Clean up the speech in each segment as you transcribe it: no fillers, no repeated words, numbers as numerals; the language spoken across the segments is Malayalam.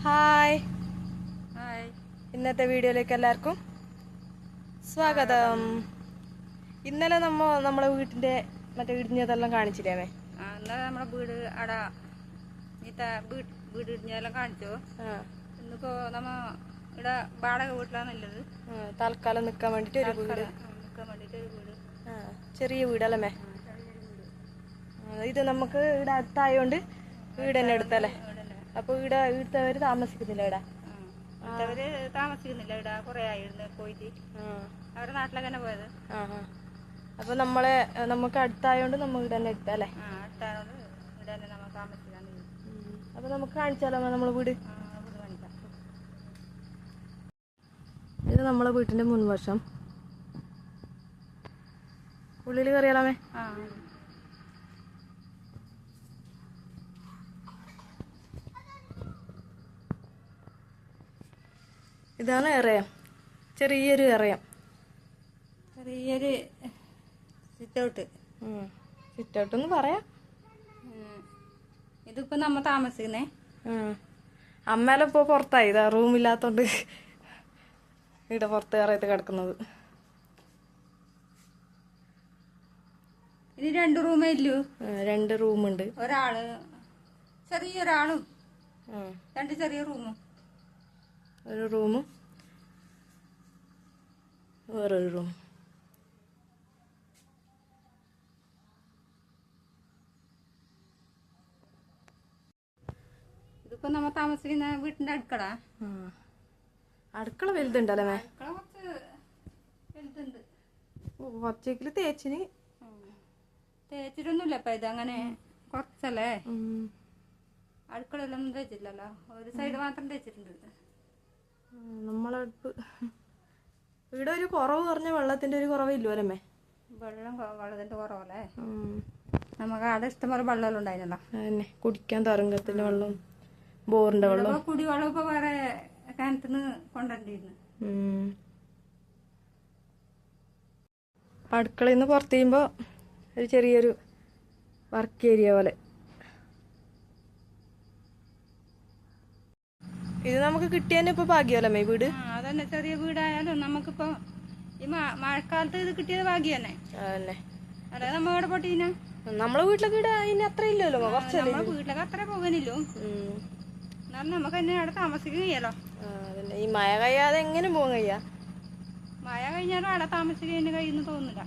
Hi, hi. ഇന്നത്തെ വീഡിയോയിലേക്ക് എല്ലാവർക്കും സ്വാഗതം. ഇന്നലെ നമ്മളെ വീട്ടിന്റെ മറ്റേ ഇടിഞ്ഞതെല്ലാം കാണിച്ചില്ലേ? ഇന്നലെ നമ്മുടെ വീട് അട വീട് ഇടിഞ്ഞതെല്ലാം കാണിച്ചു. ഇന്നിപ്പോ നമ്മ ഇവിടെ വാടക വീട്ടിലാണുള്ളത്. തൽക്കാലം നിക്കാൻ വേണ്ടിട്ട് ഒരു വീട്, ചെറിയ വീടല്ലേ. ഇത് നമുക്ക് ഇവിടെ അടുത്തായോണ്ട് വീട് തന്നെ എടുത്തല്ലേ. അപ്പൊ ഇവിടുത്തവര് താമസിക്കുന്നില്ല ഇവിടെ? അവര് താമസിക്കുന്നില്ല ഇവിടെ, കൊറേ ആയിരുന്നു പോയിട്ട്. അവരുടെ നാട്ടിലൊക്കെ തന്നെ പോയത്. അപ്പൊ നമുക്ക് അടുത്തായോണ്ട് നമ്മൾ ഇവിടെ തന്നെ എടുത്തല്ലേ. അടുത്തായോണ്ട് ഇവിടെ തന്നെ നമ്മൾ താമസിക്കാൻ. അപ്പൊ നമുക്ക് കാണിച്ചാലോ നമ്മളെ വീട്? ഇത് നമ്മളെ വീട്ടിന്റെ മുൻവശം. ഉള്ളില് കയറിയാലേ? ഇതാണ് എറയം, ചെറിയൊരു എറയം, ചെറിയൊരു സിറ്റൗട്ട്. സിറ്റൗട്ട് എന്ന് പറയാം. ഇതിപ്പോ നമ്മ താമസിക്കുന്നേ. അമ്മേലെ ഇപ്പൊ പുറത്തായി, ഇതാ റൂമില്ലാത്തോണ്ട് ഇവിടെ പുറത്ത് കയറിയത് കിടക്കുന്നത്. ഇനി 2 റൂമേ ഇല്ലൂ. 2 റൂമുണ്ട്. ഒരാള് ചെറിയൊരാളും 2 ചെറിയ റൂമും. ഒരു റൂമും വേറൊരു റൂം. ഇതിപ്പോ നമ്മ താമസിക്കുന്ന വീട്ടിന്റെ അടുക്കള. അടുക്കള വലുതുണ്ടല്ലേ? വലുതുണ്ട്. കുറച്ചേക്കില് തേച്ചിട്ടൊന്നുമില്ല. ഇപ്പൊ ഇത് അങ്ങനെ കുറച്ചല്ലേ. അടുക്കളെല്ലാം തേച്ചില്ലല്ലോ, ഒരു സൈഡ് മാത്രം തേച്ചിട്ടുണ്ട്. നമ്മളടുപ്പ് ഇവിടെ ഒരു കുറവ് പറഞ്ഞ വെള്ളത്തിന്റെ ഒരു കുറവില്ലോ അല്ലേ? വെള്ളത്തിന്റെ കുറവല്ലേ? നമുക്ക് അവിടെ ഇഷ്ടംപോലെ വെള്ളം ഉണ്ടായിരുന്നല്ലോ. അതന്നെ, കുടിക്കാൻ തരംഗത്തിന്റെ വെള്ളം, ബോറിന്റെ വെള്ളം. കുടിവെള്ളം ഇപ്പൊ വേറെ കിണറ്റിന്ന് കൊണ്ടുവന്നിരുന്നു. അടുക്കളയിൽ നിന്ന് പുറത്ത് ചെയ്യുമ്പോ ഒരു ചെറിയൊരു വർക്ക് ഏരിയ പോലെ. ഇത് നമുക്ക് കിട്ടിയതന്നെ ഇപ്പൊ ഭാഗ്യമല്ലേ വീട്? അതന്നെ, ചെറിയ വീടായാലും നമുക്കിപ്പോ ഈ മഴക്കാലത്ത് ഇത് കിട്ടിയത് ഭാഗ്യം തന്നെ. അതന്നെ. അല്ലെ നമ്മ ഇവിടെ പൊട്ടീന നമ്മളെ വീട്ടിലൊക്കെ ഇവിടെ അതിന് അത്ര ഇല്ലല്ലോ. നമ്മളെ വീട്ടിലൊക്കെ അത്ര പോകാനില്ലോ. എന്നാലും നമുക്ക് തന്നെ അവിടെ താമസിക്കാൻ കഴിയാലോ. അതന്നെ, ഈ മഴ കഴിയാതെ എങ്ങനെ പോകാൻ കഴിയാ? മഴ കഴിഞ്ഞാലും അവിടെ താമസിക്കാൻ കഴിയുന്നു തോന്നുന്നില്ല.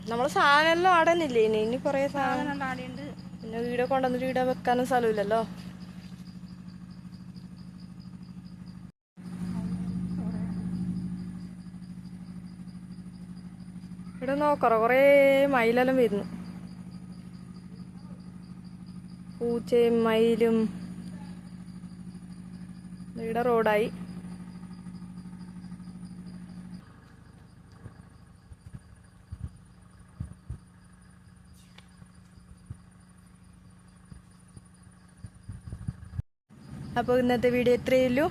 നമ്മളെ സാധനം എല്ലാം ആടന്നില്ലേ? ഇനി കൊറേ സാധനം ആടെയുണ്ട്. പിന്നെ വീടെ കൊണ്ടുവന്നിട്ട് വീടെ വെക്കാനും സ്ഥലമില്ലല്ലോ. ഇവിടെ നോക്കറോ, കൊറേ മയിലെല്ലാം വരുന്നു. പൂച്ചയും മയിലും. ഇവിടെ റോഡായി. അപ്പോൾ ഇന്നത്തെ വീഡിയോ ഇത്രയേ ഉള്ളൂ.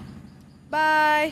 ബൈ.